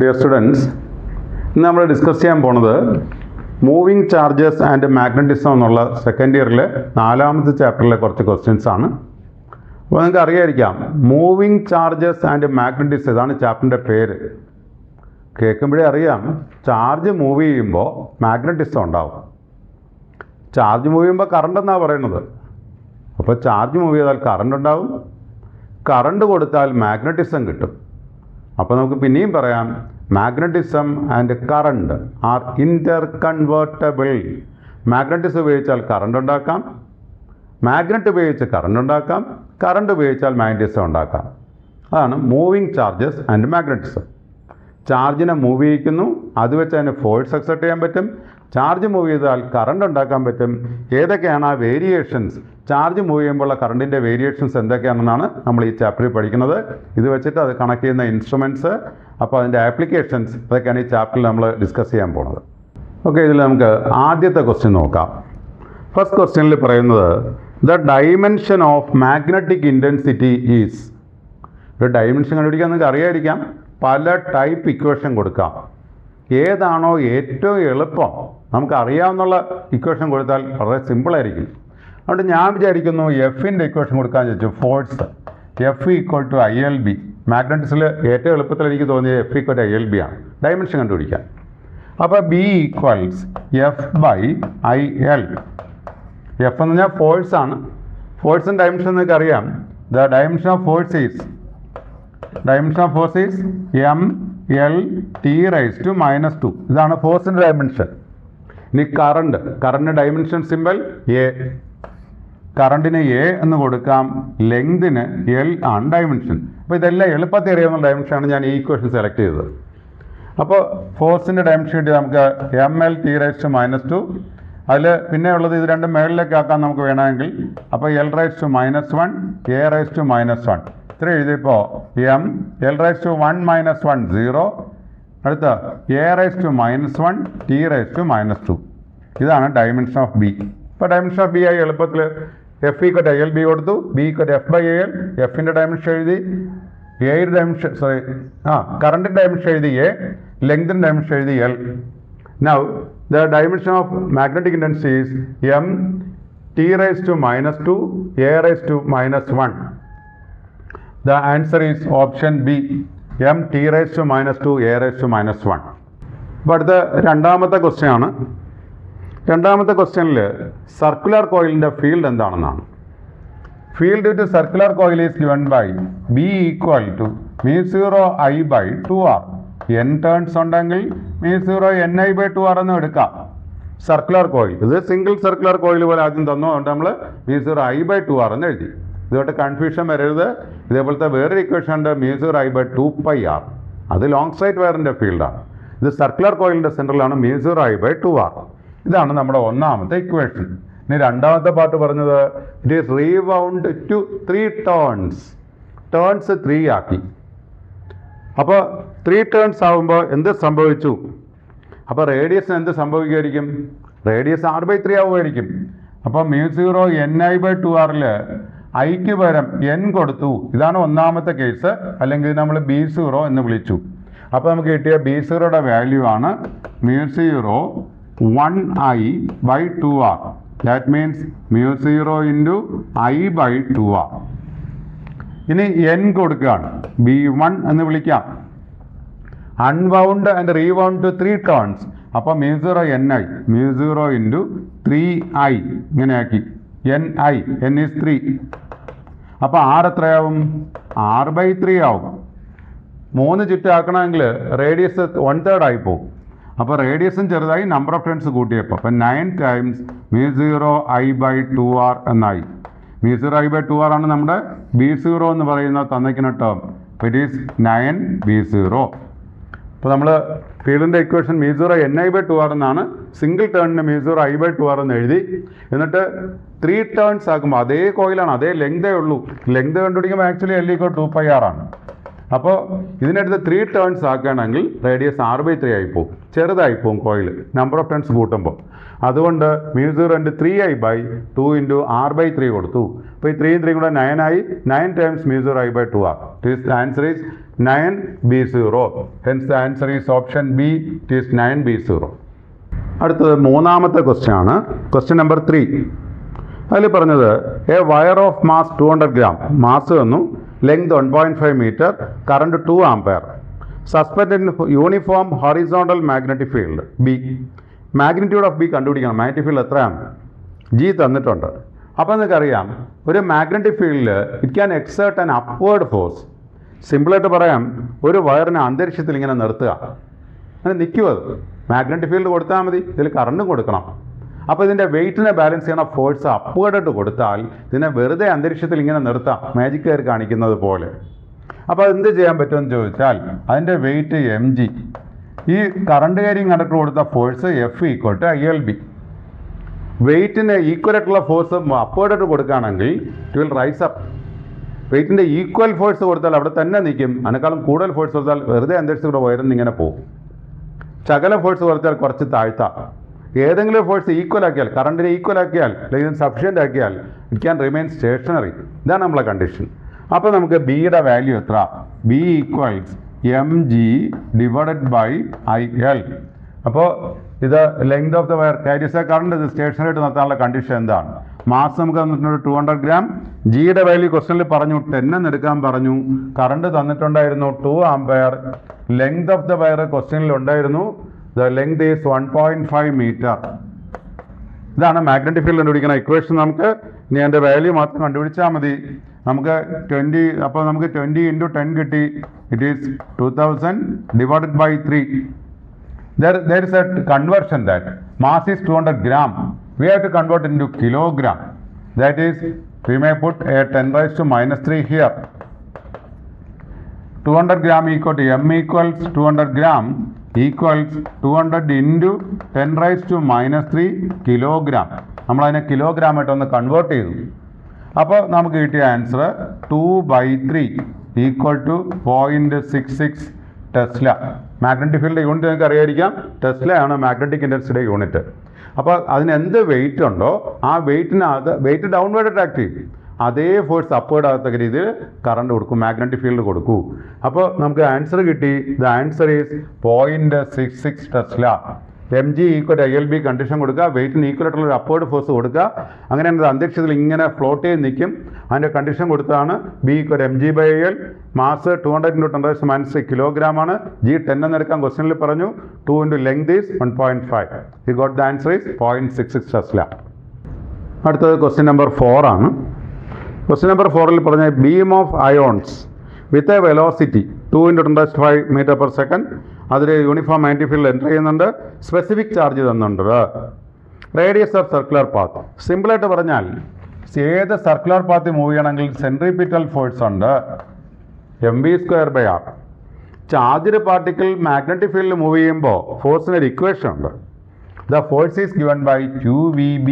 Dear students, ഇന്ന് നമ്മൾ discuss ചെയ്യാൻ പോണത് മൂവിങ് ചാർജസ് ആൻഡ് മാഗ്നറ്റിസം എന്നുള്ള സെക്കൻഡ് ഇയറിലെ 4ാമത്തെ ചാപ്റ്ററിലെ കുറച്ച് ക്വസ്റ്റ്യൻസ് ആണ്. അപ്പോൾ നിങ്ങൾക്ക് അറിയായിരിക്കാം, മൂവിങ് ചാർജസ് ആൻഡ് മാഗ്നറ്റിസം, ഇതാണ് ചാപ്റ്ററിൻ്റെ പേര്. കേൾക്കുമ്പോഴേ അറിയാം, ചാർജ് മൂവ് ചെയ്യുമ്പോൾ മാഗ്നറ്റിസം ഉണ്ടാവും. ചാർജ് മൂവ് ചെയ്യുമ്പോൾ കറണ്ട് എന്നാണ് പറയുന്നത്. അപ്പോൾ ചാർജ് മൂവ് ചെയ്താൽ കറണ്ട് ഉണ്ടാവും, കറണ്ട് കൊടുത്താൽ മാഗ്നറ്റിസം കിട്ടും. അപ്പോൾ നമുക്ക് പിന്നെയും പറയാം, magnetism and current are interconvertible. Magnetism ഉപയോഗിച്ചാൽ കറണ്ട് ഉണ്ടാക്കാം, മാഗ്നറ്റ് ഉപയോഗിച്ച് കറണ്ട് ഉണ്ടാക്കാം, കറണ്ട് ഉപയോഗിച്ചാൽ മാഗ്നറ്റിസം ഉണ്ടാക്കാം. അതാണ് മൂവിങ് ചാർജസ് ആൻഡ് മാഗ്നറ്റിസം. ചാർജിനെ മൂവ് ചെയ്യിക്കുന്നു, അത് വെച്ച് അതിന് ഫോഴ്സ് എക്സർട്ട് ചെയ്യാൻ പറ്റും. ചാർജ് മൂവ് ചെയ്താൽ കറണ്ട് ഉണ്ടാക്കാൻ പറ്റും. ഏതൊക്കെയാണ് ആ വേരിയേഷൻസ്, ചാർജ് മൂവ് ചെയ്യുമ്പോഴുള്ള കറണ്ടിൻ്റെ വേരിയേഷൻസ് എന്തൊക്കെയാണെന്നാണ് നമ്മൾ ഈ ചാപ്റ്ററിൽ പഠിക്കുന്നത്. ഇത് വെച്ചിട്ട് അത് കണക്ട് ചെയ്യുന്ന ഇൻസ്ട്രുമെൻറ്റ്സ്, അപ്പോൾ അതിൻ്റെ ആപ്ലിക്കേഷൻസ്, അതൊക്കെയാണ് ഈ ചാപ്റ്ററിൽ നമ്മൾ ഡിസ്കസ് ചെയ്യാൻ പോകുന്നത്. ഓക്കെ, ഇതിൽ നമുക്ക് ആദ്യത്തെ ക്വസ്റ്റ്യൻ നോക്കാം. ഫസ്റ്റ് ക്വസ്റ്റ്യനിൽ പറയുന്നത്, the dimension of magnetic intensity is. ഒരു ഡൈമെൻഷൻ കണ്ടുപിടിക്കാൻ നിങ്ങൾക്ക് അറിയാതിരിക്കാം, പല ടൈപ്പ് ഇക്വേഷൻ കൊടുക്കാം. ഏതാണോ ഏറ്റവും എളുപ്പം, നമുക്ക് അറിയാവുന്നുള്ള ഇക്വേഷൻ കൊടുത്താൽ വളരെ സിമ്പിളായിരിക്കും. അതുകൊണ്ട് ഞാൻ വിചാരിക്കുന്നു എഫിൻ്റെ ഇക്വേഷൻ കൊടുക്കാൻ ചോദിച്ചു. Force F equal to ILB. മാഗ്നറ്റിക്സിൽ ഏറ്റവും എളുപ്പത്തിൽ എനിക്ക് തോന്നിയത് എഫ് ഈക്വൽ ടു ILB ആണ്, ഡൈമെൻഷൻ കണ്ടുപിടിക്കാൻ. അപ്പോൾ B ഈക്വൽസ് F/IL. എഫ് എന്ന് പറഞ്ഞാൽ ഫോഴ്സാണ്. ഫോഴ്സിൻ്റെ ഡൈമെൻഷൻ നിങ്ങൾക്ക് അറിയാം. The dimension of force is mL/T⁻². ഇതാണ് ഫോഴ്സിൻ്റെ ഡൈമെൻഷൻ. ഇനി current dimension symbol A. കറണ്ടിന് A എന്ന് കൊടുക്കാം, ലെങ്തിന് L ആണ് ഡൈമെൻഷൻ. അപ്പോൾ ഇതെല്ലാം എളുപ്പത്തിൽ അറിയാവുന്ന ഡൈമെൻഷനാണ് ഞാൻ ഈ ഇക്വേഷൻ സെലക്ട് ചെയ്തത്. അപ്പോൾ ഫോഴ്സിൻ്റെ ഡൈമെൻഷൻ കിട്ടി നമുക്ക് mL/T⁻². അതിൽ പിന്നെ ഉള്ളത് ഇത് രണ്ടും മേളിലേക്ക് ആക്കാൻ നമുക്ക് വേണമെങ്കിൽ, അപ്പോൾ L⁻⁻1 A⁻⁻1 ഇത്ര എഴുതിയപ്പോൾ mL⁻1 0, അടുത്ത A⁻⁻1 T⁻². ഇതാണ് ഡൈമെൻഷൻ ഓഫ് B. ഇപ്പോൾ ഡൈമെൻഷൻ ഓഫ് B ആയി എളുപ്പത്തിൽ F ഈക്വൽ ടു ILB കൊടുത്തു, B ഈക്വൽ ടു F/IL. എഫിൻ്റെ ഡൈമെൻഷൻ എഴുതി, എയുടെ ഡൈമെൻഷൻ കറണ്ടിൻ്റെ ഡൈമെൻഷൻ എഴുതി A, ലെങ്തിൻ്റെ ഡൈമെൻഷൻ എഴുതി L. Now the dimension of magnetic intensity is mT⁻², A⁻⁻1. The answer is option B, mT⁻², A⁻⁻1. അപ്പോൾ അടുത്ത രണ്ടാമത്തെ ക്വസ്റ്റ്യൻ ആണ്. രണ്ടാമത്തെ ക്വസ്റ്റ്യനിൽ സർക്കുലർ കോയിലിൻ്റെ ഫീൽഡ് എന്താണെന്നാണ്. Field with circular coil is given by B equal to μ0I/2R. N turns ഉണ്ടെങ്കിൽ μ0NI/2R എന്ന് എടുക്കാം. സർക്കുലർ കോയിൽ, ഇത് സിംഗിൾ സർക്കുലർ കോയിൽ പോലെ ആദ്യം തന്നു, അതുകൊണ്ട് നമ്മൾ μ0I/2R എന്ന് എഴുതി. ഇതുകൊണ്ട് കൺഫ്യൂഷൻ വരരുത്. ഇതേപോലത്തെ വേറൊരു ഇക്വേഷൻ ഉണ്ട്, μ0I/2πR. അത് ലോങ് സ്ട്രൈറ്റ് വയറിൻ്റെ ഫീൽഡാണ്. ഇത് സർക്കുലർ കോയിലിൻ്റെ സെൻറ്ററിലാണ് μ0I/2R. ഇതാണ് നമ്മുടെ ഒന്നാമത്തെ ഇക്വേഷൻ. ഇനി രണ്ടാമത്തെ പാർട്ട് പറഞ്ഞത്, it is rewound to 3 turns. Turns 3 ആക്കി. അപ്പോൾ 3 ടേൺസ് ആകുമ്പോൾ എന്ത് സംഭവിച്ചു? അപ്പോൾ റേഡിയസിന് എന്ത് സംഭവിക്കുമായിരിക്കും? Radius R/3 ആവുമായിരിക്കും. അപ്പോൾ μ0NI/2Rൽ ഐക്ക് പകരം N കൊടുത്തു. ഇതാണ് ഒന്നാമത്തെ കേസ്, അല്ലെങ്കിൽ നമ്മൾ B0 എന്ന് വിളിച്ചു. അപ്പോൾ നമുക്ക് കിട്ടിയ B0യുടെ വാല്യൂ ആണ് μ0 ദാറ്റ് മീൻസ് μ0 I/2R. ഇനി N കൊടുക്കുകയാണ്, B1 എന്ന് വിളിക്കാം. അൺവൗണ്ട് ആൻഡ് റീവൗണ്ട് ടു 3 ടേൺസ്. അപ്പോൾ μ0NI, μ0 3I ഇങ്ങനെയാക്കി. N is 3. അപ്പോൾ R എത്രയാവും? R/3 ആവും. 3 ചുറ്റാക്കണമെങ്കിൽ റേഡിയസ് 1/3 ആയി പോകും. അപ്പോൾ റേഡിയസും ചെറുതായി, നമ്പർ ഓഫ് ടേൺസ് കൂട്ടിയപ്പോൾ അപ്പോൾ 9 ടൈംസ് μ0I/2R എന്നായി. μ0I/2R ആണ് നമ്മുടെ B0 എന്ന് പറയുന്ന തന്നിരിക്കുന്ന ടേം. It is 9B0. അപ്പോൾ നമ്മൾ ഫീൽഡിൻ്റെ ഇക്വേഷൻ μ0NI/2R എന്നാണ്. സിംഗിൾ ടേണിന് μ0I/2R എന്ന് എഴുതി. എന്നിട്ട് 3 ടേൺസ് ആക്കുമ്പോൾ അതേ കോയിലാണ്, അതേ ലെങ്തേ ഉള്ളൂ. ലെങ്ത് കണ്ടുപിടിക്കുമ്പോൾ ആക്ച്വലി L = 2πR ആണ്. അപ്പോൾ ഇതിനടുത്ത് 3 ടേൺസ് ആക്കുകയാണെങ്കിൽ റേഡിയസ് r/3 ആയിപ്പോവും, ചെറുതായിപ്പോവും കോയിൽ നമ്പർ ഓഫ് ടേൺസ് കൂട്ടുമ്പോൾ. അതുകൊണ്ട് μ0 × 3i/2 × r/3 കൊടുത്തു. അപ്പോൾ ഈ 3 3 കൂടെ 9 ആയി. 9 times μ0i/2 r. The answer is 9b0. Hence the answer is option B. It is 9b0. അടുത്തത് മൂന്നാമത്തെ ക്വസ്റ്റ്യൻ ആണ്. Question number 3. അതിൽ പറഞ്ഞത് a wire of mass 200 gram, mass തന്നു, length 1.5 metre, current 2 ampere, suspend in uniform horizontal magnetic field B. Magnitude of B കണ്ടുപിടിക്കണം. Magnetic field എത്രയാണ്? G തന്നിട്ടുണ്ട്. അപ്പോൾ നിങ്ങൾക്കറിയാം ഒരു മാഗ്നറ്റിക് ഫീൽഡിൽ it can exert an upward force. സിമ്പിളായിട്ട് പറയാം, ഒരു വയറിനെ അന്തരീക്ഷത്തിൽ ഇങ്ങനെ നിർത്തുക, അങ്ങനെ നിൽക്കുമത്. മാഗ്നറ്റിക് ഫീൽഡ് കൊടുത്താൽ മതി, ഇതിൽ കറണ്ടും കൊടുക്കണം. അപ്പോൾ ഇതിൻ്റെ വെയിറ്റിനെ ബാലൻസ് ചെയ്യണ ഫോഴ്സ് അപ്വേർഡായിട്ട് കൊടുത്താൽ ഇതിനെ വെറുതെ അന്തരീക്ഷത്തിൽ ഇങ്ങനെ നിർത്താം, മാജിക്കാർ കാണിക്കുന്നത് പോലെ. അപ്പോൾ എന്ത് ചെയ്യാൻ പറ്റുമെന്ന് ചോദിച്ചാൽ അതിൻ്റെ വെയിറ്റ് mg, ഈ കറണ്ട് ക്യാരിങ് കണ്ടക്ടർ കൊടുത്ത ഫോഴ്സ് F = ILB. വെയിറ്റിന് ഈക്വലായിട്ടുള്ള ഫോഴ്സ് അപ്വേർഡായിട്ട് കൊടുക്കുകയാണെങ്കിൽ ഇറ്റ് വിൽ റൈസ് അപ്പ്. വെയിറ്റിൻ്റെ ഈക്വൽ ഫോഴ്സ് കൊടുത്താൽ അവിടെ തന്നെ നിൽക്കും, അതിനേക്കാളും കൂടുതൽ ഫോഴ്സ് കൊടുത്താൽ വെറുതെ അന്തരീക്ഷത്തിലൂടെ ഉയർന്ന് ഇങ്ങനെ പോകും. ശകല ഫോഴ്സ് കൊടുത്താൽ കുറച്ച് താഴ്ത്താം. ഏതെങ്കിലും ഫോഴ്സ് ഈക്വൽ ആക്കിയാൽ, കറണ്ടിനെ ഈക്വൽ ആക്കിയാൽ, അല്ലെങ്കിൽ സഫിഷ്യൻ്റ് ആക്കിയാൽ ഇറ്റ് ക്യാൻ റിമെയിൻ സ്റ്റേഷനറി. ഇതാണ് നമ്മളെ കണ്ടീഷൻ. അപ്പോൾ നമുക്ക് ബിയുടെ വാല്യൂ എത്ര? B = mg / IL. അപ്പോൾ ഇത് length of the wire carries A current. ഇത് സ്റ്റേഷനറി നിർത്താനുള്ള കണ്ടീഷൻ എന്താണ്? മാസ് നമുക്ക് തന്നിട്ടുണ്ട് 200 gram. ജിയുടെ വാല്യൂ ക്വസ്റ്റനിൽ പറഞ്ഞു 10 എന്ന് എടുക്കാൻ പറഞ്ഞു. കറണ്ട് തന്നിട്ടുണ്ടായിരുന്നു 2 ampere. Length of the wire ക്വസ്റ്റനിൽ ഉണ്ടായിരുന്നു. The length is 1.5 metre. ഇതാണ് മാഗ്നറ്റിക് ഫീൽഡ് കണ്ടുപിടിക്കുന്ന ഇക്വേഷൻ. നമുക്ക് ഇനി അതിൻ്റെ വാല്യൂ മാത്രം കണ്ടുപിടിച്ചാൽ മതി. നമുക്ക് 20, അപ്പോൾ നമുക്ക് 20 × 10 കിട്ടി. It is 2000 / 3. There is a conversion that mass is 200 gram. We have to convert into kilogram. That is, we may put a 10⁻³ here. 200 gram = m = 200 gram equals 200 × 10⁻³ kilogram. നമ്മളതിനെ കിലോഗ്രാം ആയിട്ടൊന്ന് കൺവേർട്ട് ചെയ്തു. അപ്പോൾ നമുക്ക് കിട്ടിയ answer 2/3 = 0.66 Tesla. Magnetic field unit നിങ്ങൾക്ക് അറിയായിരിക്കാം, ടെസ്ലയാണ് magnetic ഇൻറ്റൻസിറ്റിയുടെ unit. അപ്പോൾ അതിന് എന്ത് വെയിറ്റ് ഉണ്ടോ ആ വെയിറ്റ് ഡൗൺവേർഡ് അട്രാക്ട് ചെയ്യും. അതേ ഫോഴ്സ് അപ്വേർഡ് ആകത്തക്ക രീതിയിൽ കറണ്ട് കൊടുക്കും, മാഗ്നറ്റിക് ഫീൽഡ് കൊടുക്കൂ. അപ്പോൾ നമുക്ക് ആൻസർ കിട്ടി. The answer is 0.66 Tesla. mg = ILB condition കൊടുക്കുക, വെയിറ്റിന് ഈക്വൽ ആയിട്ടുള്ള ഒരു അപ്വേർഡ് ഫോഴ്സ് കൊടുക്കുക. അങ്ങനെ അന്തരീക്ഷത്തിൽ ഇങ്ങനെ ഫ്ലോട്ട് ചെയ്ത് നിൽക്കും. അതിൻ്റെ കണ്ടീഷൻ കൊടുത്താണ്. B = mg/IL. മാസ് 200 × 10⁻³ കിലോഗ്രാം ആണ്. G 10 എന്നെടുക്കാൻ ക്വസ്റ്റനിൽ പറഞ്ഞു. 2 × length is 1.5. He got the answer is 0.66 tesla. അടുത്തത് ക്വസ്റ്റ്യൻ നമ്പർ 4 ആണ്. ക്വസ്റ്റ്യൻ നമ്പർ 4ൽ പറഞ്ഞ beam of ions with a velocity 2 × 10⁵ m/s. അതിൽ യൂണിഫോം മാഗ്നറ്റിക് ഫീൽഡ് എൻ്റർ ചെയ്യുന്നുണ്ട്. സ്പെസിഫിക് ചാർജ് തന്നുണ്ട്. Radius of circular path. സിമ്പിളായിട്ട് പറഞ്ഞാൽ ഏത് സർക്കുലർ പാത്ത് മൂവ് ചെയ്യണമെങ്കിൽ സെൻട്രിപിറ്റൽ ഫോഴ്സ് ഉണ്ട്, mv²/r. ചാർജ്ഡ് പാർട്ടിക്കിൾ മാഗ്നറ്റിക് ഫീൽഡിൽ മൂവ് ചെയ്യുമ്പോൾ ഫോഴ്സിന് ഒരു ഇക്വേഷൻ ഉണ്ട്. The force is given by QVB.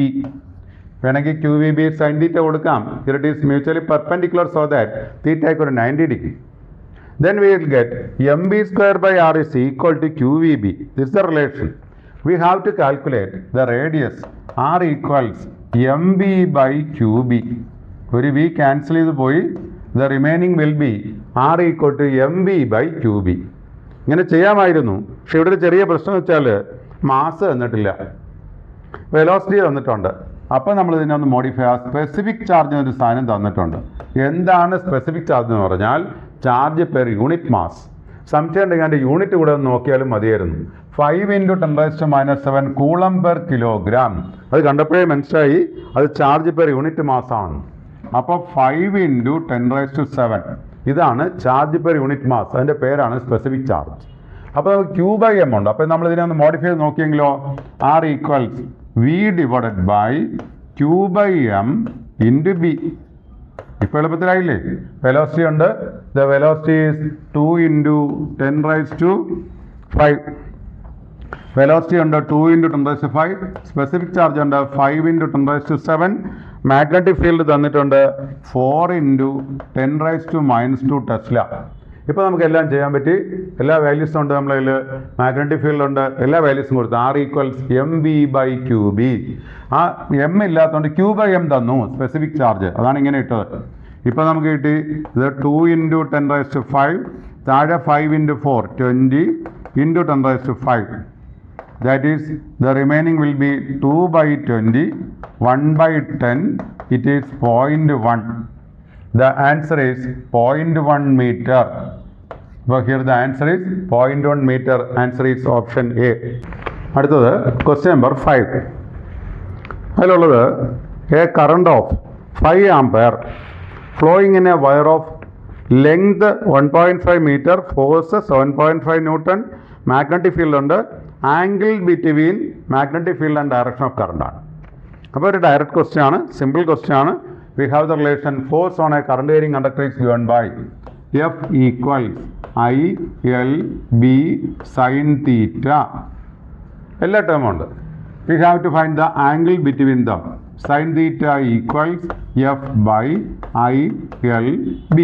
വേണമെങ്കിൽ QVB sin θ കൊടുക്കാം. It is mutually perpendicular so that θ = 90 degree. Then we will get mv²/r is equal to QVB. This is the relation. We have to calculate the radius. R equals mb/QB. ഒരു v cancel ചെയ്ത് പോയി. The remaining will be R equal to mv/QB. ഇങ്ങനെ ചെയ്യാമായിരുന്നു. പക്ഷെ ഇവിടെ ഒരു ചെറിയ പ്രശ്നം വെച്ചാൽ മാസ് തന്നിട്ടില്ല, വെലോസിറ്റി തന്നിട്ടുണ്ട്. അപ്പോൾ നമ്മൾ ഇതിനെ ഒന്ന് മോഡിഫൈ ചെയ്യാം. സ്പെസിഫിക് ചാർജ് എന്നൊരു സാധനം തന്നിട്ടുണ്ട്. എന്താണ് സ്പെസിഫിക് ചാർജ് എന്ന് പറഞ്ഞാൽ ചാർജ് പെർ യൂണിറ്റ് മാസ്. സംശയം ഉണ്ടെങ്കിൽ അതിൻ്റെ യൂണിറ്റ് കൂടെ ഒന്ന് നോക്കിയാലും മതിയായിരുന്നു. 5 × 10⁻⁷ കൂളം പെർ കിലോഗ്രാം. അത് കണ്ടപ്പോഴേ മനസ്സിലായി അത് ചാർജ് പെർ യൂണിറ്റ് മാസാണ്. അപ്പോൾ 5 × 10⁻⁷ ഇതാണ് ചാർജ് പെർ യൂണിറ്റ് മാസ്. അതിൻ്റെ പേരാണ് സ്പെസിഫിക് ചാർജ്. അപ്പോൾ നമുക്ക് Q/m ഉണ്ട്. അപ്പോൾ നമ്മൾ ഇതിനെ ഒന്ന് മോഡിഫൈ ചെയ്ത് നോക്കിയെങ്കിലോ R equals V / Q/m × B. ഇപ്പോൾ എളുപ്പത്തിലായില്ലേ? വെലോസിറ്റി ഉണ്ട്. The velocity is 2 × 10⁵. വെലോസിറ്റി ഉണ്ട് 2 × 10⁵. സ്പെസിഫിക് ചാർജ് ഉണ്ട് 5 × 10⁷. മാഗ്നറ്റിക് ഫീൽഡ് തന്നിട്ടുണ്ട് 4 × 10⁻² ടെസ്ല. ഇപ്പോൾ നമുക്ക് എല്ലാം ചെയ്യാൻ പറ്റി. എല്ലാ വാല്യൂസും ഉണ്ട് നമ്മളതിൽ. മാഗ്നറ്റിക് ഫീൽഡ് ഉണ്ട്, എല്ലാ വാല്യൂസും കൊടുത്തു. R = mv/qb. ആ m ഇല്ലാത്തതുകൊണ്ട് q/m തന്നു, സ്പെസിഫിക് ചാർജ്. അതാണ് ഇങ്ങനെ ഇട്ടത്. ഇപ്പോൾ നമുക്ക് കിട്ടി ഇത് 2 × 10⁵, താഴെ 5 × 4 20 × 10⁵. That is, the remaining will be 2/20, 1/10. It is 0.1. The answer is 0.1 meter. So here the answer is 0.1 meter. Answer is option A. അടുത്തത് question number 5. അതിലുള്ളത് a current of 5 ampere flowing in a wire of length 1.5 meter, force 7.5 Newton, magnetic field ഉണ്ട്, angle between magnetic field and direction of current ആണ്. അപ്പോൾ ഒരു direct question ആണ്, simple question ആണ്. We have the relation force on a current bearing conductor is given by F = ILB sin θ. എല്ലാ ടേമും ഉണ്ട്. We have to find the angle between them. sin θ = F/ILB.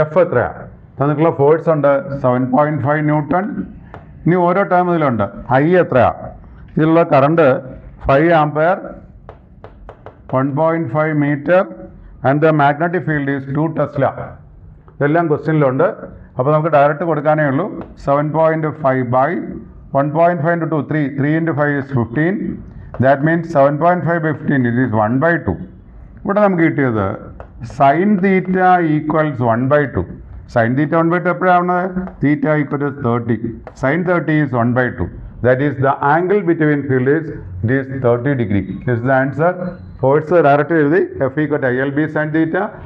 F എത്രയാണ്? തന്നിട്ടുള്ള force ഉണ്ട് 7.5 newton. ഇനി ഓരോ term ഇതിലുണ്ട്. I എത്രയാണ്? ഇതിലുള്ള current 5 ampere, 1.5 metre and the magnetic field is 2 tesla. ഇതെല്ലാം ക്വസ്റ്റ്യനിലുണ്ട്. അപ്പോൾ നമുക്ക് ഡയറക്റ്റ് കൊടുക്കാനേ ഉള്ളൂ. 7.5 / 1.5 × 2 3 × 5 is 15. That means 7.5 / 15 it is 1/2. ഇവിടെ നമുക്ക് കിട്ടിയത് sin θ = 1/2. sin θ 1/2 എപ്പോഴാവുന്നത്? θ = 30. sin 30 is 1/2. That is, the angle between field is 30 degree. This is the answer. Force direct എഴുതി F = ILB sin θ.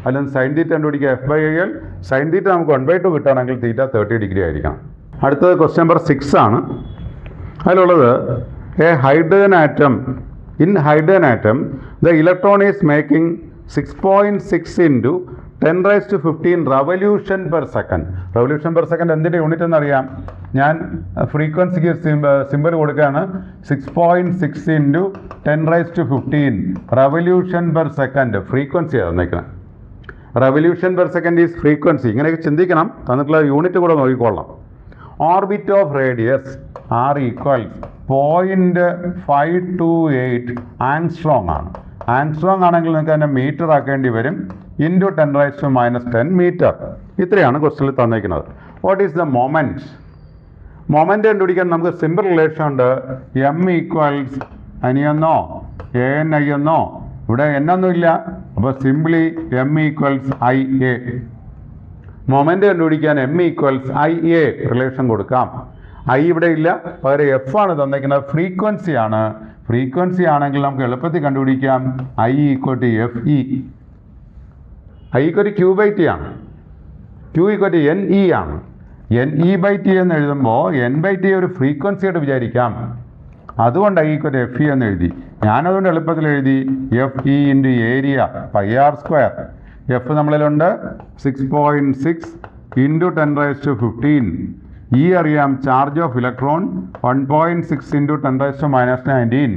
അല്ലെങ്കിൽ sin θ കണ്ടുപിടിക്കുക F/IL. sin θ നമുക്ക് 1/2 കിട്ടുകയാണെങ്കിൽ θ 30 ഡിഗ്രി ആയിരിക്കണം. അടുത്തത് question number 6 ആണ്. അതിലുള്ളത് a hydrogen atom. In hydrogen atom, the electron is making 6.6 × 10⁻15 revolution per second. Revolution per second എന്തിൻ്റെ യൂണിറ്റ് എന്നറിയാം. ഞാൻ ഫ്രീക്വൻസിക്ക് സിമ്പിൾ കൊടുക്കുകയാണ്. 6.6 × 10⁻15 revolution per second. ഫ്രീക്വൻസി തന്നിരിക്കണം. revolution per second is frequency. ഇങ്ങനെയൊക്കെ ചിന്തിക്കണം. തന്നിട്ടുള്ള യൂണിറ്റ് കൂടെ നോക്കിക്കൊള്ളാം. Orbit of radius R = 0.528 angstrom ആണ്. ആങ്സ്ട്രോങ് ആണെങ്കിൽ നിങ്ങൾക്ക് അതിനെ മീറ്റർ ആക്കേണ്ടി വരും. × 10⁻10 മീറ്റർ. ഇത്രയാണ് ക്വസ്റ്റ്യനിൽ തന്നിരിക്കുന്നത്. What is the moment? Moment കണ്ടുപിടിക്കാൻ നമുക്ക് സിമ്പിൾ റിലേഷൻ ഉണ്ട്. M = അനിയെന്നോ ANI എന്നോ, ഇവിടെ എന്നൊന്നുമില്ല. അപ്പോൾ സിംപ്ലി M = IA. മൊമെൻറ്റ് കണ്ടുപിടിക്കാൻ M = IA റിലേഷൻ കൊടുക്കാം. I ഇവിടെ ഇല്ല, പകരം F ആണ് തന്നിരിക്കുന്നത്. ഫ്രീക്വൻസിയാണ്. ഫ്രീക്വൻസി ആണെങ്കിൽ നമുക്ക് എളുപ്പത്തിൽ കണ്ടുപിടിക്കാം. I = FE. I = Q/T ആണ്. Q = NE ആണ്. NE/T എന്ന് എഴുതുമ്പോൾ N/T ഒരു ഫ്രീക്വൻസിയായിട്ട് വിചാരിക്കാം. അതുകൊണ്ട് I = FE എന്ന് എഴുതി. ഞാനതുകൊണ്ട് എളുപ്പത്തിൽ എഴുതി FE × area πr². F നമ്മളിലുണ്ട് 6.6 × 10⁻15. E അറിയാം, ചാർജ് ഓഫ് ഇലക്ട്രോൺ 1.6 × 10⁻19.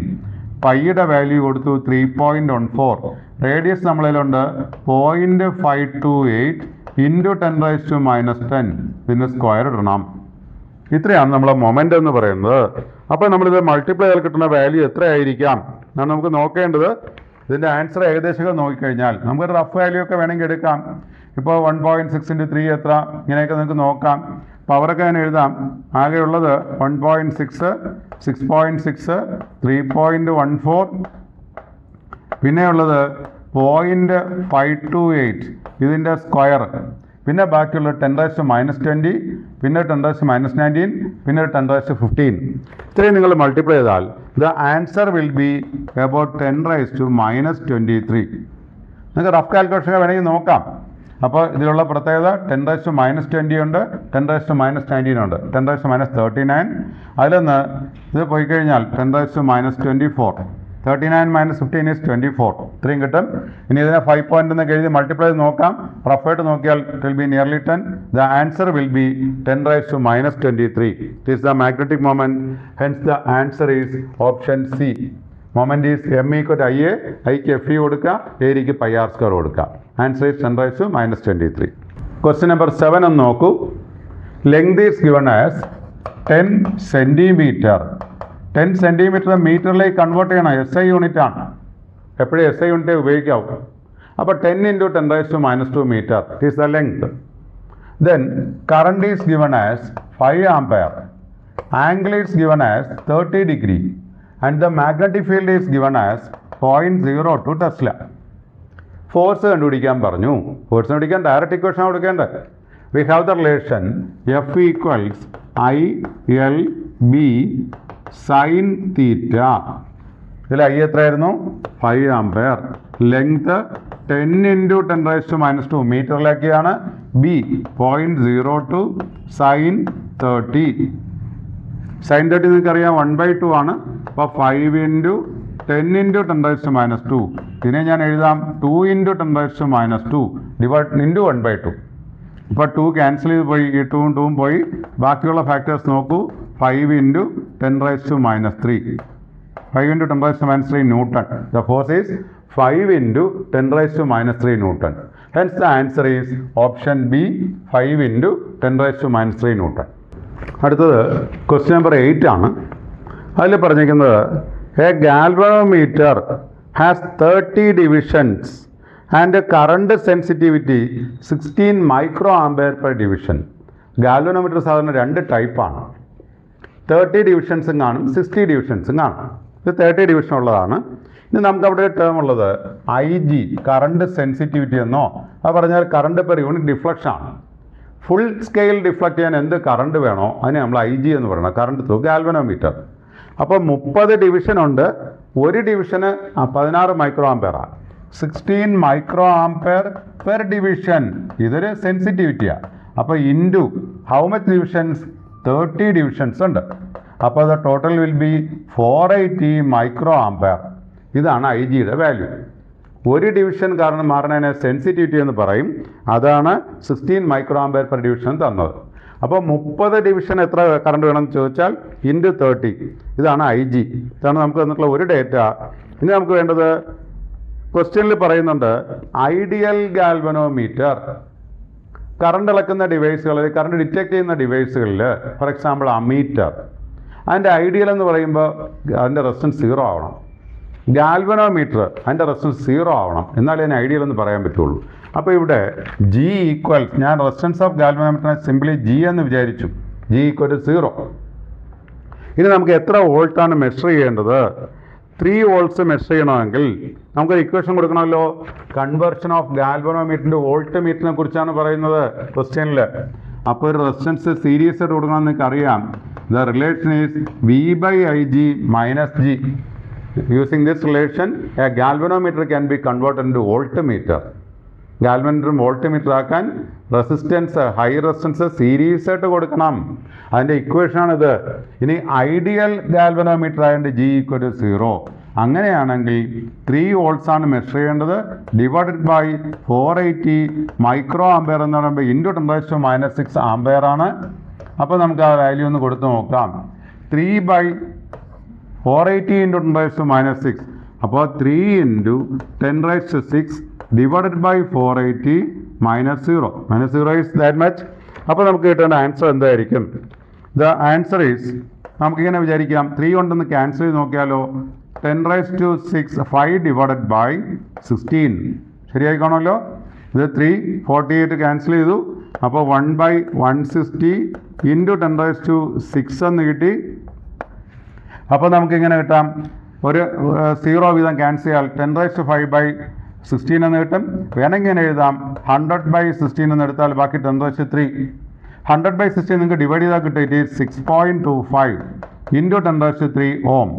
പൈയുടെ വാല്യൂ കൊടുത്തു 3.14. റേഡിയസ് നമ്മളിലുണ്ട് 0.528 × 10⁻10. ഇതിൻ്റെ സ്ക്വയർ ഇടണം. ഇത്രയാണ് നമ്മളെ മൊമെൻ്റ് എന്ന് പറയുന്നത്. അപ്പോൾ നമ്മളിത് മൾട്ടിപ്ലൈ ചെയ്താൽ കിട്ടുന്ന വാല്യൂ എത്രയായിരിക്കാം എന്നാണ് നമുക്ക് നോക്കേണ്ടത്. ഇതിൻ്റെ ആൻസർ ഏകദേശം നോക്കിക്കഴിഞ്ഞാൽ നമുക്ക് റഫ് വാല്യൂ ഒക്കെ വേണമെങ്കിൽ എടുക്കാം. ഇപ്പോൾ 1.6 × 3 എത്ര, ഇങ്ങനെയൊക്കെ നിങ്ങൾക്ക് നോക്കാം. പവറൊക്കെ ഞാൻ എഴുതാം. ആകെയുള്ളത് 1.6, 6.6, 3.14, പിന്നെയുള്ളത് 0.528 ഇതിൻ്റെ സ്ക്വയർ, പിന്നെ ബാക്കിയുള്ള 10⁻20, പിന്നെ 10⁻19, പിന്നെ 10⁻15. ഇത്രയും നിങ്ങൾ മൾട്ടിപ്ലൈ ചെയ്താൽ the answer will be about 10⁻23. നിങ്ങൾക്ക് റഫ് കാൽക്കുലേഷൻ വേണമെങ്കിൽ നോക്കാം. അപ്പോൾ ഇതിലുള്ള പ്രത്യേകത 10⁻20 ഉണ്ട്, 10⁻19 ഉണ്ട്, 10⁻39. അതിലൊന്ന് ഇത് പോയി കഴിഞ്ഞാൽ 10⁻24. 39 - 15 is 24. ഇത്രയും കിട്ടും. ഇനി ഇതിനെ 5 പോയിന്റ് എന്നൊക്കെ എഴുതി മൾട്ടിപ്ലൈ ചെയ്ത് നോക്കാം. റഫായിട്ട് നോക്കിയാൽ it will be nearly 10. The answer will be 10⁻23. This is the magnetic moment. Hence the answer is option C. Moment is M = IA, I ക്ക് FE കൊടുക്കുക, ഏരിയയ്ക്ക് πr² കൊടുക്കുക. Answer is 10⁻23. ക്വസ്റ്റ്യൻ നമ്പർ 7 ഒന്ന് നോക്കൂ. Length is given as 10 centimetre. 10 centimetre മീറ്ററിലേക്ക് convert ചെയ്യണം. SI unit ആണ്, എപ്പോഴും SI യൂണിറ്റേ ഉപയോഗിക്കാവൂ. അപ്പോൾ 10 × 10⁻² meter is the length. Then current is given as 5 ampere. Angle is given as 30 degree and the magnetic field is given as 0.02 Tesla. Force കണ്ടുപിടിക്കാൻ പറഞ്ഞു. Force കണ്ടുപിടിക്കാൻ direct equation കൊടുക്കേണ്ടത്. We have the relation F equals ILB sin theta. ഇതിൽ I എത്രയായിരുന്നു? 5 ampere. Length 10 × 10⁻² മീറ്ററിലേക്കാണ്. B 0.02 sin 30. sin 30 നിങ്ങൾക്കറിയാം 1/2 ആണ്. അപ്പോൾ 5 × 10 × 10⁻². ഇതിനെ ഞാൻ എഴുതാം 2 × 10⁻² ഡിവൈഡ് × 1/2. ഇപ്പോൾ 2 ക്യാൻസൽ ചെയ്ത് പോയി, ഈ 2 ഉം 2 ഉം പോയി. ബാക്കിയുള്ള ഫാക്ടേഴ്സ് നോക്കൂ. 5 × 10⁻³ 5 × 10⁻³ newton. The force is 5 × 10⁻³ newton. Hence the answer is option B 5 × 10⁻³ newton. അടുത്തത് ക്വസ്റ്റ്യൻ നമ്പർ 8 ആണ്. അതിൽ പറഞ്ഞിരിക്കുന്നത് A galvanometer has 30 divisions and current sensitivity 16 micro ampere per division. Galvanometer സാധാരണ 2 ടൈപ്പാണ്. 30 ഡിവിഷൻസും കാണും, 60 ഡിവിഷൻസും കാണും. ഇത് 30 ഡിവിഷൻ ഉള്ളതാണ്. ഇനി നമുക്ക് അവിടെ ടേം ഉള്ളത് IG കറണ്ട് സെൻസിറ്റിവിറ്റി എന്നോ, അത് പറഞ്ഞാൽ കറണ്ട് പെർ യൂണിറ്റ് ഡിഫ്ലക്ഷൻ ആണ്. ഫുൾ സ്കെയിൽ ഡിഫ്ലക്റ്റ് ചെയ്യാൻ എന്ത് കറണ്ട് വേണോ അതിനെ നമ്മൾ IG എന്ന് പറയണം, കറണ്ട് ത്രൂ ഗാൽവനോമീറ്റർ. അപ്പോൾ 30 ഡിവിഷൻ ഉണ്ട്. ഒരു ഡിവിഷന് 16 മൈക്രോ ആംപെയറാണ്. 16 മൈക്രോ ആംപെയർ പെർ ഡിവിഷൻ. ഇതൊരു സെൻസിറ്റിവിറ്റിയാണ്. അപ്പോൾ into how much divisions? 30 divisions ഉണ്ട്. അപ്പോൾ the total will be 480 micro ampere. ഇതാണ് IGയുടെ വാല്യൂ. ഒരു ഡിവിഷൻ കാരണം മാറുന്നതിനെ സെൻസിറ്റിവിറ്റി എന്ന് പറയും. അതാണ് 16 മൈക്രോ ആംപെയർ പെർ ഡിവിഷൻ തന്നത്. അപ്പോൾ 30 ഡിവിഷൻ എത്ര കറണ്ട് വേണമെന്ന് ചോദിച്ചാൽ × 30. ഇതാണ് IG. ഇതാണ് നമുക്ക് തന്നിട്ടുള്ള ഒരു ഡേറ്റ. ഇനി നമുക്ക് വേണ്ടത് ക്വസ്റ്റ്യനിൽ പറയുന്നുണ്ട് ഐഡിയൽ ഗാൽവനോമീറ്റർ. കറണ്ട് അളക്കുന്ന ഡിവൈസുകളിൽ, കറണ്ട് ഡിറ്റക്ട് ചെയ്യുന്ന ഡിവൈസുകളിൽ, ഫോർ എക്സാമ്പിൾ അമീറ്റർ, അതിൻ്റെ ഐഡിയൽ എന്ന് പറയുമ്പോൾ അതിൻ്റെ റെസിസ്റ്റൻസ് 0 ആവണം. ഗാൽവനോമീറ്റർ അതിൻ്റെ റെസിസ്റ്റൻസ് 0 ആവണം, എന്നാലേ അതിന് ഐഡിയൽ എന്ന് പറയാൻ പറ്റുള്ളൂ. അപ്പോൾ ഇവിടെ G ഈക്വൽ, ഞാൻ റെസിസ്റ്റൻസ് ഓഫ് ഗാൽവനോമീറ്ററിനെ സിംപ്ലി G എന്ന് വിചാരിച്ചു. G = 0. ഇനി നമുക്ക് എത്ര വോൾട്ടാണ് മെഷർ ചെയ്യേണ്ടത്? 3 വോൾട്ട്സ് മെഷർ ചെയ്യണമെങ്കിൽ നമുക്കൊരു ഇക്വേഷൻ കൊടുക്കണമല്ലോ. കൺവേർഷൻ ഓഫ് ഗാൽവനോമീറ്ററിൻ്റെ വോൾട്ട് മീറ്ററിനെ കുറിച്ചാണ് പറയുന്നത് ക്വസ്റ്റ്യനിൽ. അപ്പോൾ ഒരു റെസിസ്റ്റൻസ് സീരീസ് ആയിട്ട് കൊടുക്കണമെന്ന് നിങ്ങൾക്ക് അറിയാം. The relation is V/IG - G. Using this relation, a galvanometer can be converted into voltmeter. Galvanometer voltmeter ആക്കാൻ റെസിസ്റ്റൻസ്, ഹൈ റെസിസ്റ്റൻസ് സീരീസ് ആയിട്ട് കൊടുക്കണം. അതിൻ്റെ ഇക്വേഷനാണിത്. ഇനി ഐഡിയൽ ഗാൽവനോമീറ്റർ ആയതുകൊണ്ട് G = 0. അങ്ങനെയാണെങ്കിൽ 3 വോൾട്ട്സ് ആണ് മെഷർ ചെയ്യേണ്ടത്. ഡിവൈഡഡ് ബൈ 480 മൈക്രോ ആംപെയർ എന്ന് പറയുമ്പോൾ × 10⁻6 ആംപെയർ ആണ്. അപ്പോൾ നമുക്ക് ആ വാല്യൂ ഒന്ന് കൊടുത്ത് നോക്കാം. 3/480 × 10⁻6. അപ്പോൾ 3 × 10⁻6 divided by 480 -0. -0 is that much. അപ്പോൾ നമുക്ക് കിട്ടേണ്ട ആൻസർ എന്തായിരിക്കും? ദ ആൻസർ ഈസ്, നമുക്കിങ്ങനെ വിചാരിക്കാം, 3 കൊണ്ടൊന്ന് ക്യാൻസൽ ചെയ്ത് നോക്കിയാലോ. 10⁻6 5 ഡിവൈഡഡ് ബൈ 16 ശരിയായിക്കോണമല്ലോ. ഇത് 348 ക്യാൻസൽ ചെയ്തു. അപ്പോൾ 1/160 × 10⁻6 എന്ന് കിട്ടി. അപ്പോൾ നമുക്കിങ്ങനെ കിട്ടാം, ഒരു 0 വീതം ക്യാൻസൽ ചെയ്യാൽ 10⁻5/16 എന്ന് കിട്ടും. വേണമെങ്കിൽ ഇങ്ങനെ എഴുതാം, 100/16 എന്ന് എടുത്താൽ ബാക്കി 10⁻3. 100/16 നിങ്ങൾക്ക് ഡിവൈഡ് ചെയ്താൽ കിട്ടും. ഇറ്റ് ഈസ് 6.25 × 10⁻3 ഓം.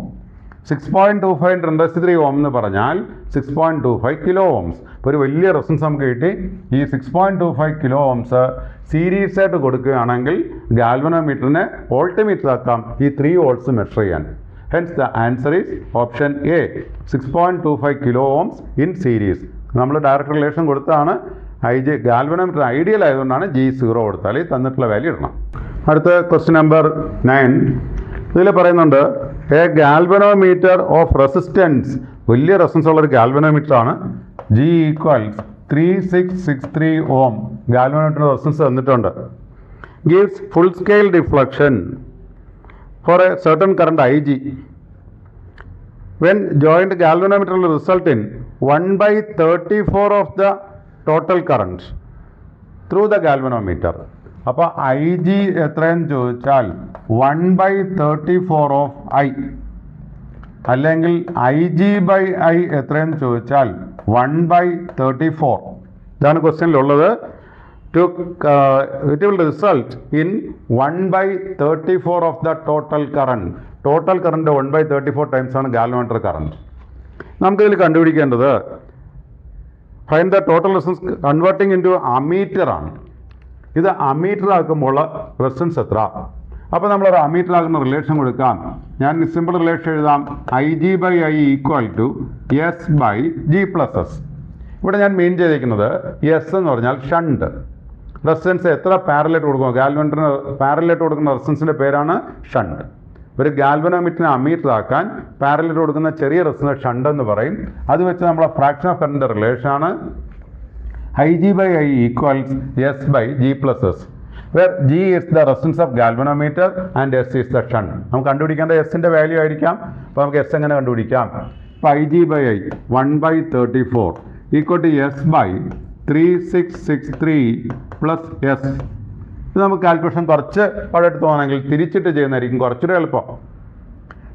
6.25 × 10⁻3 ഓം എന്ന് പറഞ്ഞാൽ 6.25 കിലോ ഓംസ്. ഇപ്പോൾ ഒരു വലിയ റെസിസ്റ്റൻസ് നമുക്ക് കിട്ടി. ഈ 6.25 കിലോ ഓംസ് സീരീസ് ആയിട്ട് കൊടുക്കുകയാണെങ്കിൽ ഗാൽവനോമീറ്ററിനെ വോൾട്ട്മീറ്റർ ആക്കാം ഈ 3 വോൾട്ട്സ് മെഷർ ചെയ്യാൻ. Hence the answer is option A 6.25 kilo ohms in series. നമ്മൾ ഡയറക്റ്റ് റിലേഷൻ കൊടുത്താണ്. ഗാൽവനോമീറ്റർ ഐഡിയൽ ആയതുകൊണ്ടാണ് G 0 കൊടുത്താൽ തന്നിട്ടുള്ള വാല്യൂ ഇടണം. അടുത്ത ക്വസ്റ്റ്യൻ നമ്പർ 9. ഇതിൽ പറയുന്നുണ്ട് എ ഗാൽവനോമീറ്റർ ഓഫ് റെസിസ്റ്റൻസ്. വലിയ റെസിസ്റ്റൻസ് ഉള്ളൊരു ഗാൽവനോമീറ്റർ ആണ്. G = 3663 ഓം ഗാൽവനോമീറ്ററിൻ്റെ റെസിസ്റ്റൻസ് തന്നിട്ടുണ്ട്. Gives full scale deflection for a certain current IG. When joint galvanometer will result in 1/34 of the total current through the galvanometer. അപ്പോൾ IG എത്രയെന്ന് ചോദിച്ചാൽ 1/34 of I, അല്ലെങ്കിൽ IG/I എത്രയെന്ന് ചോദിച്ചാൽ 1/34. ഇതാണ് ക്വസ്റ്റ്യനിലുള്ളത്. It will result in 1/34 of the total current. Total current 1/34 times ആണ് galvanometer current. നമുക്കിതിൽ കണ്ടുപിടിക്കേണ്ടത് find the total resistance converting into ammeter ആണ്. ഇത് അമീറ്റർ ആക്കുമ്പോൾ റെസിസ്റ്റൻസ് എത്ര? അപ്പോൾ നമ്മളൊരു അമീറ്റർ ആകുന്ന റിലേഷൻ കൊടുക്കാം. ഞാൻ സിമ്പിൾ റിലേഷൻ എഴുതാം. IG/I equal to S/G+S. ഇവിടെ ഞാൻ മെയിൻ ചെയ്തിരിക്കുന്നത് എസ് എന്ന് പറഞ്ഞാൽ ഷണ്ട്. റെസിസ്റ്റൻസ് എത്ര പാരലായിട്ട് കൊടുക്കും? ഗാൽവനോമീറ്ററിന് പാരലായിട്ട് കൊടുക്കുന്ന റെസിസ്റ്റൻസിൻ്റെ പേരാണ് ഷണ്ട്. ഒരു ഗാൽവനോമീറ്ററിനെ അമീറ്റർ ആക്കാൻ പാരലായിട്ട് കൊടുക്കുന്ന ചെറിയ റെസിസ്റ്റൻസ് ഷണ്ട് എന്ന് പറയും. അത് വെച്ച് നമ്മളെ ഫ്രാക്ഷൻ ഓഫ് കറണ്ടിൻ്റെ റിലേഷനാണ് IG/I equals S/G+S, where G is the resistance of galvanometer and S is the shunt. നമുക്ക് കണ്ടുപിടിക്കേണ്ട എസിൻ്റെ വാല്യൂ ആയിരിക്കാം. അപ്പോൾ നമുക്ക് എസ് എങ്ങനെ കണ്ടുപിടിക്കാം? അപ്പോൾ IG/I 1/34 equal to S/3663 plus S. ഇത് നമുക്ക് കാൽക്കുലേഷൻ കുറച്ച് പഴയെടുത്ത് പോകണമെങ്കിൽ തിരിച്ചിട്ട് ചെയ്യുന്നതായിരിക്കും കുറച്ചുകൂടെ എളുപ്പം.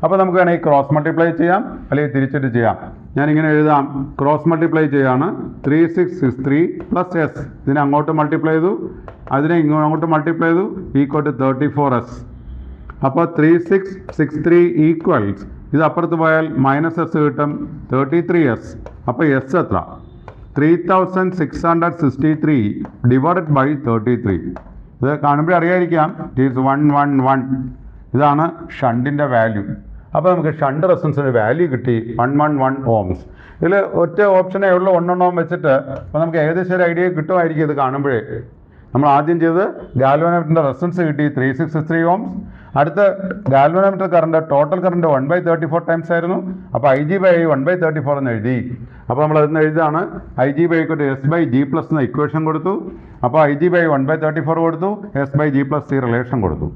അപ്പോൾ നമുക്ക് വേണമെങ്കിൽ ക്രോസ് മൾട്ടിപ്ലൈ ചെയ്യാം, അല്ലെങ്കിൽ തിരിച്ചിട്ട് ചെയ്യാം. ഞാനിങ്ങനെ എഴുതാം. ക്രോസ് മൾട്ടിപ്ലൈ ചെയ്യാണ്. 3663 പ്ലസ് എസ്. ഇതിനെ അങ്ങോട്ട് മൾട്ടിപ്ലൈ ചെയ്തു, അതിനെ അങ്ങോട്ട് മൾട്ടിപ്ലൈ ചെയ്തു, ഈക്വൽ ടു 34S. അപ്പോൾ 3663 ഈക്വൽസ്, ഇത് അപ്പുറത്ത് പോയാൽ -S കിട്ടും, 33S. അപ്പോൾ എസ് എത്ര? 3663 ഡിവൈഡഡ് ബൈ 33. ഇത് കാണുമ്പോൾ അറിയാതിരിക്കാം, ഇറ്റ് ഈസ് 111. ഇതാണ് ഷണ്ടിൻ്റെ വാല്യൂ. അപ്പോൾ നമുക്ക് ഷണ്ട് റെസിസ്റ്റൻസിൻ്റെ വാല്യൂ കിട്ടി 111 ohms. ഇതിൽ ഒറ്റ ഓപ്ഷനേ ഉള്ളൂ, 1 ohm വെച്ചിട്ട്. അപ്പോൾ നമുക്ക് ഏകദേശം ഒരു ഐഡിയ കിട്ടുമായിരിക്കും ഇത് കാണുമ്പോഴേ. നമ്മൾ ആദ്യം ചെയ്ത് ഗാൽവനോമീറ്ററിൻ്റെ റെസിസ്റ്റൻസ് കിട്ടി 363 ohms. അടുത്ത galvanometer current total current 1/34 times ആയിരുന്നു. അപ്പോൾ IG/I 1/34 എന്ന് എഴുതി. അപ്പോൾ നമ്മൾ അതിന് എഴുതാണ് IG/I S/G+ എന്ന ഇക്വേഷൻ കൊടുത്തു. അപ്പോൾ IG/I 1/34 കൊടുത്തു, S/G+ റിലേഷൻ കൊടുത്തു.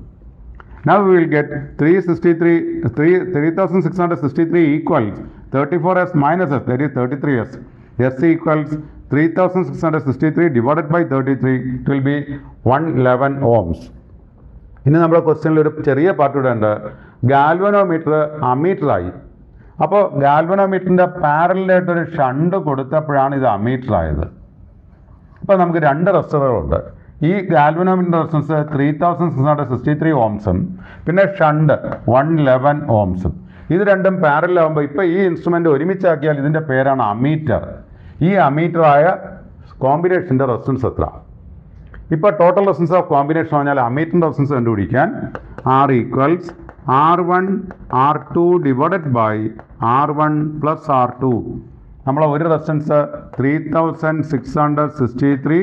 Now we will get 3663 equals 34S minus S, that is 33S. S equals 3663 divided by 33, it will be 111 ohms. ഇനി നമ്മുടെ ക്വസ്റ്റ്യനിൽ ഒരു ചെറിയ പാർട്ട് കൂടെ ഉണ്ട്. ഗാൽവനോമീറ്റർ അമീറ്ററായി. അപ്പോൾ ഗാൽവനോമീറ്ററിൻ്റെ പാരലായിട്ടൊരു ഷണ്ട് കൊടുത്തപ്പോഴാണ് ഇത് അമീറ്റർ ആയത്. അപ്പോൾ നമുക്ക് രണ്ട് റെസിസ്റ്ററുകളുണ്ട്. ഈ ഗാൽവനോമീറ്ററിൻ്റെ റെസിസ്റ്റൻസ് 3663 ohmസും പിന്നെ ഷണ്ട് 111 ohmസും. ഇത് രണ്ടും പാരലാകുമ്പോൾ ഇപ്പോൾ ഈ ഇൻസ്ട്രുമെൻ്റ് ഒരുമിച്ചാക്കിയാൽ ഇതിൻ്റെ പേരാണ് അമീറ്റർ. ഈ അമീറ്ററായ കോമ്പിനേഷൻ്റെ റെസിസ്റ്റൻസ് എത്ര? ഇപ്പോൾ ടോട്ടൽ റെസിസ്റ്റൻസ് ഓഫ് കോമ്പിനേഷൻ പറഞ്ഞാൽ അമീറ്ററിൻ്റെ റെസിസ്റ്റൻസ് കണ്ടുപിടിക്കാൻ R equals R1 R2 divided by R1 plus R2. നമ്മൾ ഒരു റെസിസ്റ്റൻസ് 3663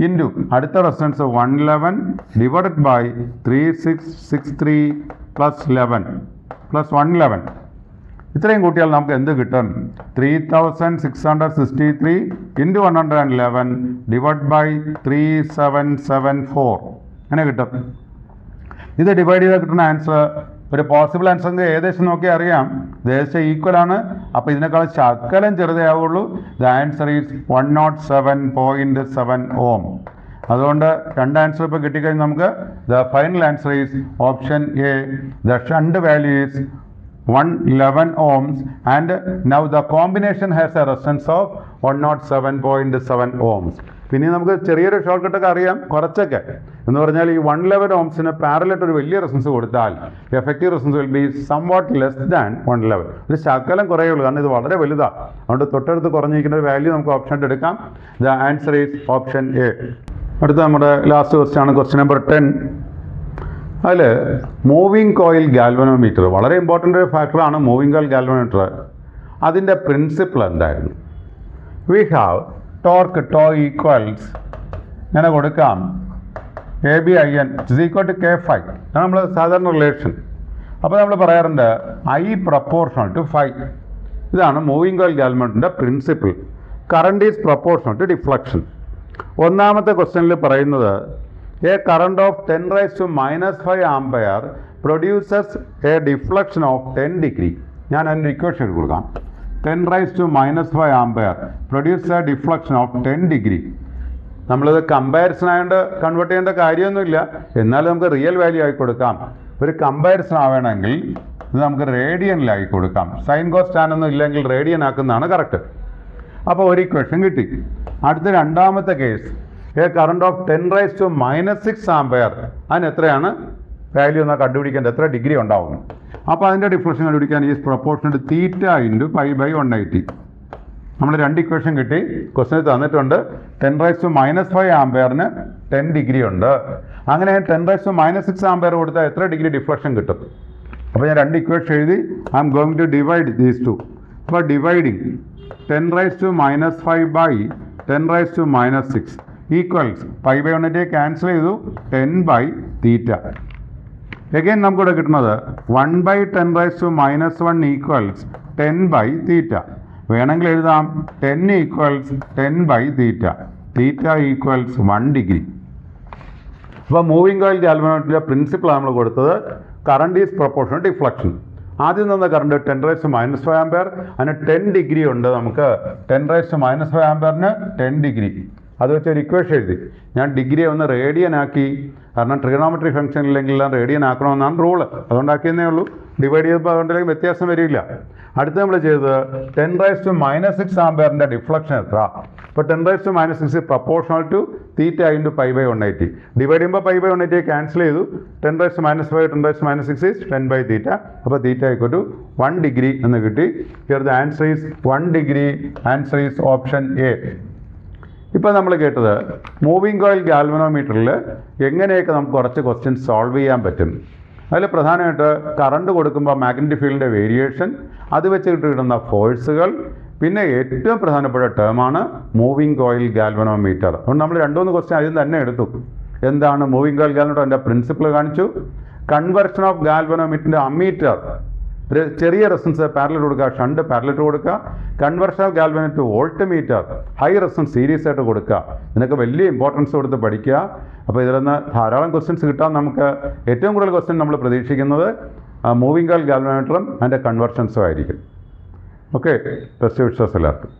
ഇൻറ്റു അടുത്ത resistance 111 divided by 3663 plus 11 plus 111. ഇത്രയും കൂട്ടിയാൽ നമുക്ക് എന്ത് കിട്ടും? 3663 ഇൻറ്റു 111 ഡിവൈഡ് ബൈ 3774 അങ്ങനെ കിട്ടും. ഇത് ഡിവൈഡ് ചെയ്താൽ കിട്ടുന്ന ആൻസർ ഒരു പോസിബിൾ ആൻസർ ഏകദേശം നോക്കി അറിയാം, ഏകദേശം ഈക്വൽ ആണ്. അപ്പോൾ ഇതിനേക്കാൾ ശകലം ചെറുതേ ആവുള്ളൂ. The answer is 107.7 ohm. അതുകൊണ്ട് രണ്ട് ആൻസർ ഇപ്പോൾ കിട്ടിക്കഴിഞ്ഞാൽ നമുക്ക് the final answer is option A. The shunt value is 111 ohms and now the combination has a resistance of 107.7 ohms. പിന്നെ നമുക്ക് ചെറിയൊരു ഷോർട്ട് കട്ടൊക്കെ അറിയാം കുറച്ചൊക്കെ. എന്ന് പറഞ്ഞാൽ ഈ 111 ohmസിന് പാരലായിട്ട് ഒരു വലിയ റെസിസ്റ്റൻസ് കൊടുത്താൽ effective resistance will be somewhat less than 111. ഒരു ശകലം കുറയുള്ളൂ, കാരണം ഇത് വളരെ വലുതാണ്. അതുകൊണ്ട് തൊട്ടടുത്ത് കുറഞ്ഞിരിക്കുന്ന ഒരു വാല്യൂ നമുക്ക് ഓപ്ഷൻ എടുക്കാം. The answer is option A. അടുത്ത നമ്മുടെ ലാസ്റ്റ് ക്വസ്റ്റ്യൻ ആണ്, ക്വസ്റ്റ്യൻ നമ്പർ 10. അതിൽ മൂവിങ് കോയിൽ ഗാൽവനോമീറ്റർ വളരെ ഇമ്പോർട്ടൻ്റ് ഒരു ഫാക്ടറാണ്. മൂവിങ് കോയിൽ ഗാൽവനോമീറ്റർ അതിൻ്റെ പ്രിൻസിപ്പിൾ എന്തായിരുന്നു? We have torque to equals ഇങ്ങനെ കൊടുക്കാം ABIN is equal to K5. അതാണ് നമ്മൾ സാധാരണ റിലേഷൻ. അപ്പോൾ നമ്മൾ പറയാറുണ്ട് I പ്രപ്പോർഷണൽ ടു φ. ഇതാണ് മൂവിങ് കോയിൽ ഗാൽവനോമീറ്ററിൻ്റെ principle. Current is proportional to deflection. ഒന്നാമത്തെ ക്വസ്റ്റ്യനിൽ പറയുന്നത് a current of 10⁻⁻⁵ ampere produces a deflection of 10 degree. ഞാൻ അതിൻ്റെ ഇക്വേഷൻ കൊടുക്കാം. 10⁻⁻⁵ ampere produce a deflection of 10 degree. നമ്മളിത് കമ്പാരിസൺ ആയതുകൊണ്ട് കൺവേർട്ട് ചെയ്യേണ്ട കാര്യമൊന്നുമില്ല, എന്നാലും നമുക്ക് റിയൽ വാല്യൂ ആയി കൊടുക്കാം. ഒരു കമ്പാരിസൺ ആവണമെങ്കിൽ ഇത് നമുക്ക് റേഡിയനിലായി കൊടുക്കാം. സൈൻ കോസ് ടാൻ ഒന്നും ഇല്ലെങ്കിൽ റേഡിയൻ ആക്കുന്നതാണ് കറക്റ്റ്. അപ്പോൾ ഒരു ഇക്വേഷൻ കിട്ടി. അടുത്ത രണ്ടാമത്തെ case A current of 10⁻⁻⁶ ampere. അതിന് എത്രയാണ് വാല്യൂ എന്നാൽ കണ്ടുപിടിക്കേണ്ടത്, എത്ര ഡിഗ്രി ഉണ്ടാവും. അപ്പോൾ അതിൻ്റെ ഡിഫ്ലക്ഷൻ കണ്ടുപിടിക്കാൻ ഈസ് പ്രൊപ്പോർഷണൽ ടു θ × π/180. നമ്മൾ രണ്ട് ഇക്വേഷൻ കിട്ടി. ക്വസ്റ്റ്യൻ തന്നിട്ടുണ്ട് 10⁻⁻⁵ ആംപയറിന് 10 ഡിഗ്രി ഉണ്ട്. അങ്ങനെ 10⁻⁻⁶ ആംപയർ കൊടുത്താൽ എത്ര ഡിഗ്രി ഡിഫ്ലക്ഷൻ കിട്ടും? അപ്പോൾ ഞാൻ രണ്ട് ഇക്വേഷൻ എഴുതി. I am going to divide these two. അപ്പോൾ ഡിവൈഡിങ് 10⁻⁻⁵ (10⁻⁻⁶) ഈക്വൽസ് π/180 ക്യാൻസൽ ചെയ്തു 10/θ. എഗെയിൻ നമുക്കിവിടെ കിട്ടുന്നത് 1/10⁻⁻⁻1 ഈക്വൽസ് 10/θ. വേണമെങ്കിൽ എഴുതാം 10 ഈക്വൽസ് 10/θ. θ equals 1 degree. അപ്പോൾ മൂവിംഗ് കോയിൽ ഗാൽവനോമീറ്ററിലെ പ്രിൻസിപ്പിൾ നമ്മൾ കൊടുത്തത് കറണ്ട് ഈസ് പ്രൊപ്പോർഷണൽ ഡിഫ്ലക്ഷൻ. ആദ്യം തന്ന കറണ്ട് 10⁻⁻⁵ ആംപയർ, അതിന് 10 ഡിഗ്രി ഉണ്ട്. നമുക്ക് 10⁻⁻⁵ ആംപയറിന് 10 ഡിഗ്രി. അത് വെച്ച് ഒരു ഇക്വേഷൻ എഴുതി. ഞാൻ ഡിഗ്രിയെ ഒന്ന് റേഡിയൻ ആക്കി, കാരണം ട്രിഗണോമെട്രി ഫംഗ്ഷൻ ഇല്ലെങ്കിൽ റേഡിയൻ ആക്കണമെന്നാണ് റൂള്, അതുകൊണ്ടാക്കിയെന്നേ ഉള്ളൂ. ഡിവൈഡ് ചെയ്തപ്പോൾ അതുകൊണ്ടെങ്കിൽ വ്യത്യാസം വരില്ല. അടുത്ത് നമ്മൾ ചെയ്തത് 10⁻⁻⁶ ആംപയറിൻ്റെ ഡിഫ്ലക്ഷൻ എത്ര? അപ്പോൾ 10⁻⁻⁶ പ്രൊപ്പോർഷണൽ ടു θ × π/180. ഡിവൈഡ് ചെയ്യുമ്പോൾ π/180 ക്യാൻസൽ ചെയ്തു. 10⁻⁻⁵ 10⁻⁶ is 10/θ. അപ്പോൾ θ = 1 ഡിഗ്രി എന്ന് കിട്ടി. Here the answer is 1 degree. Answer is option A. ഇപ്പോൾ നമ്മൾ കേട്ടത് മൂവിംഗ് കോയിൽ ഗാൽവനോമീറ്ററിൽ എങ്ങനെയൊക്കെ നമുക്ക് കുറച്ച് ക്വസ്റ്റ്യൻസ് സോൾവ് ചെയ്യാൻ പറ്റും. അതിൽ പ്രധാനമായിട്ട് കറണ്ട് കൊടുക്കുമ്പോൾ മാഗ്നറ്റിക് ഫീൽഡിൻ്റെ വേരിയേഷൻ, അത് വെച്ചിട്ട് കിട്ടുന്ന ഫോഴ്സുകൾ, പിന്നെ ഏറ്റവും പ്രധാനപ്പെട്ട ടേമാണ് മൂവിംഗ് കോയിൽ ഗാൽവനോമീറ്റർ. അതുകൊണ്ട് നമ്മൾ 2-3 ക്വസ്റ്റ്യൻ അതിൽ തന്നെ എടുത്തു. എന്താണ് മൂവിംഗ് കോയിൽ ഗാൽവനോമീറ്റർ? അതിൻ്റെ പ്രിൻസിപ്പിൾ കാണിച്ചു. കൺവെർഷൻ ഓഫ് ഗാൽവനോമീറ്ററിൻ്റെ അമ്മീറ്റർ, ഒരു ചെറിയ റെസിസ്റ്റൻസ് പാരലൽ കൊടുക്കുക, ഷണ്ട് പാരലൽ കൊടുക്കുക. Conversion of galvanometer volt meter, high resistance series ആയിട്ട് കൊടുക്കുക. ഇതിനൊക്കെ വലിയ ഇമ്പോർട്ടൻസ് കൊടുത്ത് പഠിക്കുക. അപ്പോൾ ഇതിൽ നിന്ന് ധാരാളം ക്വസ്റ്റ്യൻസ് കിട്ടാൻ നമുക്ക് ഏറ്റവും കൂടുതൽ ക്വസ്റ്റ്യൻ നമ്മൾ പ്രതീക്ഷിക്കുന്നത് മൂവിംഗ് കോയിൽ ഗാൽവനോമീറ്ററും അതിൻ്റെ കൺവെർഷൻസും ആയിരിക്കും. ഓക്കെ, ബെസ്റ്റ് വിഷസ് എല്ലാവർക്കും.